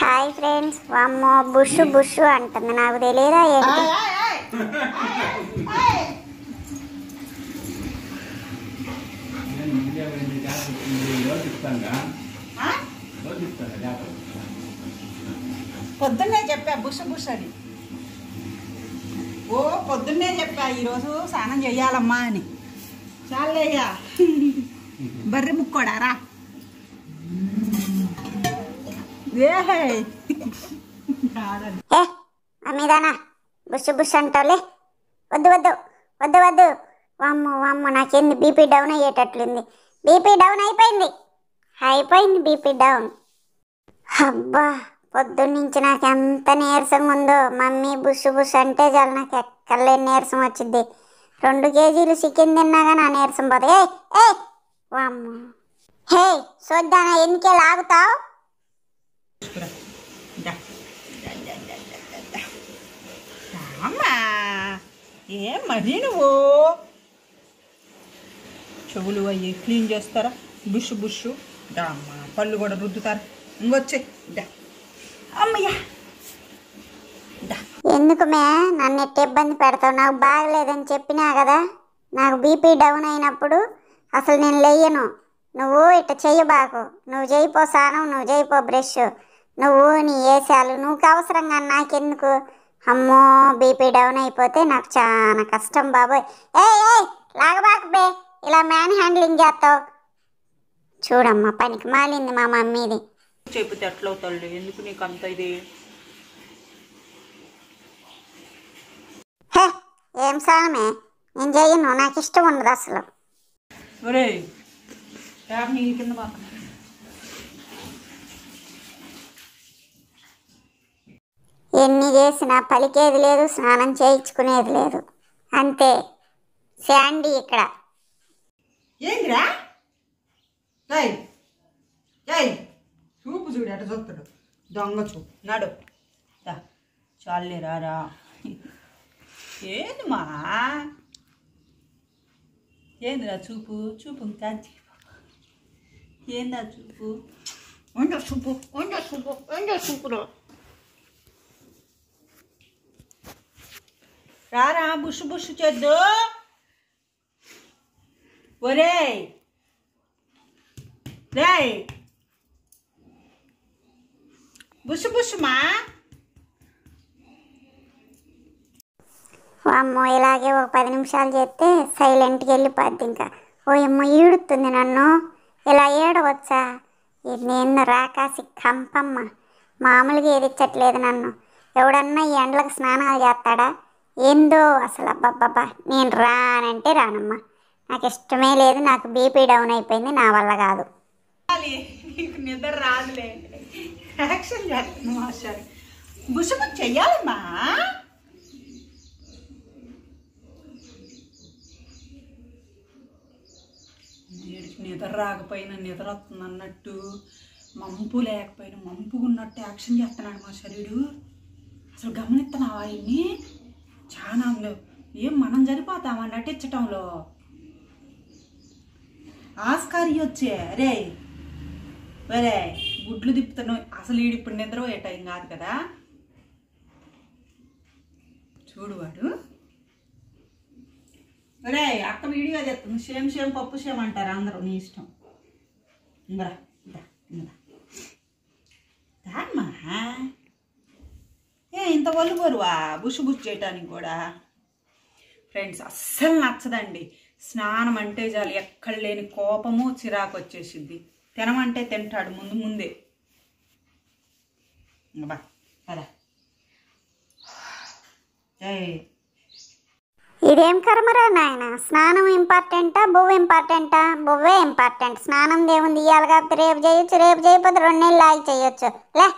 Hi friends, వామ్మో bush bush అంటుంది. నాకు తెలియదా ఏంటి? పొద్దున్నే చెప్పా బుష బుష్ అని. ఓ పొద్దున్నే చెప్పా ఈరోజు స్నానం చెయ్యాలమ్మా అని. చాలేయ్యా బర్రె ముక్కోడారా ఏ అమ్మీదానా బుషు బుష్ అంటావులే. వద్దు వద్దు వద్దు వద్దు. వామ్మో వామ్మో, నాకేంది బీపీ డౌన్ అయ్యేటట్లుంది. బీపీ డౌన్ అయిపోయింది బీపీ డౌన్. అబ్బా, పొద్దున్నుంచి నాకు ఎంత నీరసంగా ఉందో. మమ్మీ బుషు బుష్ అంటే చాలు నాకు ఎక్కడలేని నీరసం వచ్చింది. 2 కేజీలు చికెన్ తిన్నా కానీ ఆ నీరసం పోదు. ఏ వామ్మో, హే చూద్దానా, ఎన్నికే లాగుతావు? అమ్మా ఏం మరి నువ్వు చెవులు అయ్యి క్లీన్ చేస్తారా? బుష్ బుష్ అమ్మా, పళ్ళు కూడా రుద్దుతారు. ఇంకొచ్చే అమ్మయ్యా. ఎందుకు మే నన్ను ఎట్ట ఇబ్బంది పెడతావు? నాకు బాగలేదని చెప్పినా కదా. నాకు బీపీ డౌన్ అయినప్పుడు అసలు నేను లేయను. నువ్వు ఇట్ట చెయ్యబాకు. నువ్వు చేయిపో స్నానం, నువ్వు చేయిపో బ్రష్, నువ్వు నీ వేసాలు నువ్వు అవసరంగా నాకెందుకు? అమ్మో, బీపీ డౌన్ అయిపోతే నాకు చాలా కష్టం బాబోయ్. ఏ లాగబాకు బే, ఇలా మ్యాన్ హ్యాండ్లింగ్ చేస్తావు. చూడమ్మా, పనికి మాలింది మా మమ్మీది. చెబితే ఎట్లా అవుతాడు? ఎందుకు నీకు అంత ఇది? హే, ఏం స్నానమే, నేను చెయ్యను, నాకు ఇష్టం ఉండదు అసలు. ఒరే నీ కింద బాక ఎన్ని చేసినా పలికేది లేదు, స్నానం చేయించుకునేది లేదు. అంతే శాండీ ఇక్కడ. ఏందిరా? చూపు చూడు ఎట చూస్తాడు, దొంగ చూపు. నాడు చాలే రారా. ఏంది మా ఏందిరా చూపు? చూపు ఇంకా ఏందా చూపు? చూపురా రారా, బుష్ బుష్ చేద్దు. ఒరే రే బుష్ బుష్ మా. అమ్మో, ఇలాగే ఒక 10 నిమిషాలు చేస్తే సైలెంట్గా వెళ్ళిపోద్ది. ఇంకా ఓయమ్మో ఈడుతుంది నన్ను. ఇలా ఏడవచ్చా? నేను రాకాసి కంపమ్మ, మామూలుగా ఏదిచ్చట్లేదు నన్ను. ఎవడన్నా ఈ ఎండలకు స్నానాలు చేస్తాడా ఏందో అసలు? అబ్బబ్బబ్బా, నేను రానంటే రానమ్మా, నాకు ఇష్టమే లేదు. నాకు బీపీ డౌన్ అయిపోయింది, నా వల్ల కాదు. నీకు నిద్ర రాదులే, యాక్షన్ చేస్తున్నావా? సరే బుష్ బుష్ చెయ్యాలమ్మా. నిద్ర రాకపోయినా నిద్ర వస్తుంది అన్నట్టు, మంపు లేకపోయినా మంపుగా ఉన్నట్టు యాక్షన్ చేస్తున్నాడు మా శరీరుడు. అసలు గమనిస్తున్నావా? ఇన్ని చాలా ఏం మనం సరిపోతామా నటించటంలో? ఆస్కారి వచ్చే రే వరే గుడ్లు తిప్పుతున్నావు. అసలు ఈడు ఇప్పుడు నిద్రపోయే టైం కాదు కదా. చూడు వాడు. రే అక్క వీడియో చెప్తుంది. సేమ్ పప్పు సేమ్ అంటారు అందరూ, నీ ఇష్టం. ఇంగరా దామ్మా, ఇంత ఒళ్ళు బరువా బుష్ బుష్ చేయటానికి కూడా? ఫ్రెండ్స్, అస్సలు నచ్చదండి. స్నానం అంటే చాలు ఎక్కడ లేని కోపము చిరాకు వచ్చేసిద్ది. తినమంటే తింటాడు ముందే. బా కదా. ఇదేం కర్మరా నాయన? స్నానం ఇంపార్టెంటా, బువ్వ ఇంపార్టెంటా? బువ్వే ఇంపార్టెంట్. స్నానం దేవుంది ఇయ్యాలి కాబట్టి రేపు చేయొచ్చు, రేపు చేయకపోతే 2 నెలలు ఆగి చేయొచ్చు. లే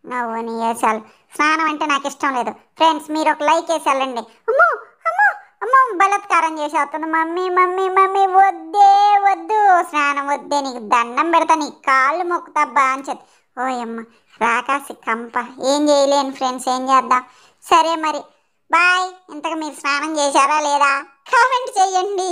నువ్వు నీ వేసాలు. స్నానం అంటే నాకు ఇష్టం లేదు. ఫ్రెండ్స్, మీరు ఒక లైక్ వేసి వెళ్ళండి. అమ్మో అమ్మో అమ్మో, బలత్కారం చేసి అవుతుంది. మమ్మీ మమ్మీ మమ్మీ వద్దే వద్దు, స్నానం వద్దే, నీకు దండం పెడతా, నీ కాళ్ళు మొక్కుతా బాంచదు. ఓయమ్మ రాకాసి కంప, ఏం చేయలేను ఫ్రెండ్స్, ఏం చేద్దాం? సరే మరి బాయ్. ఇంతకు మీరు స్నానం చేశారా లేదా? కామెంట్ చేయండి.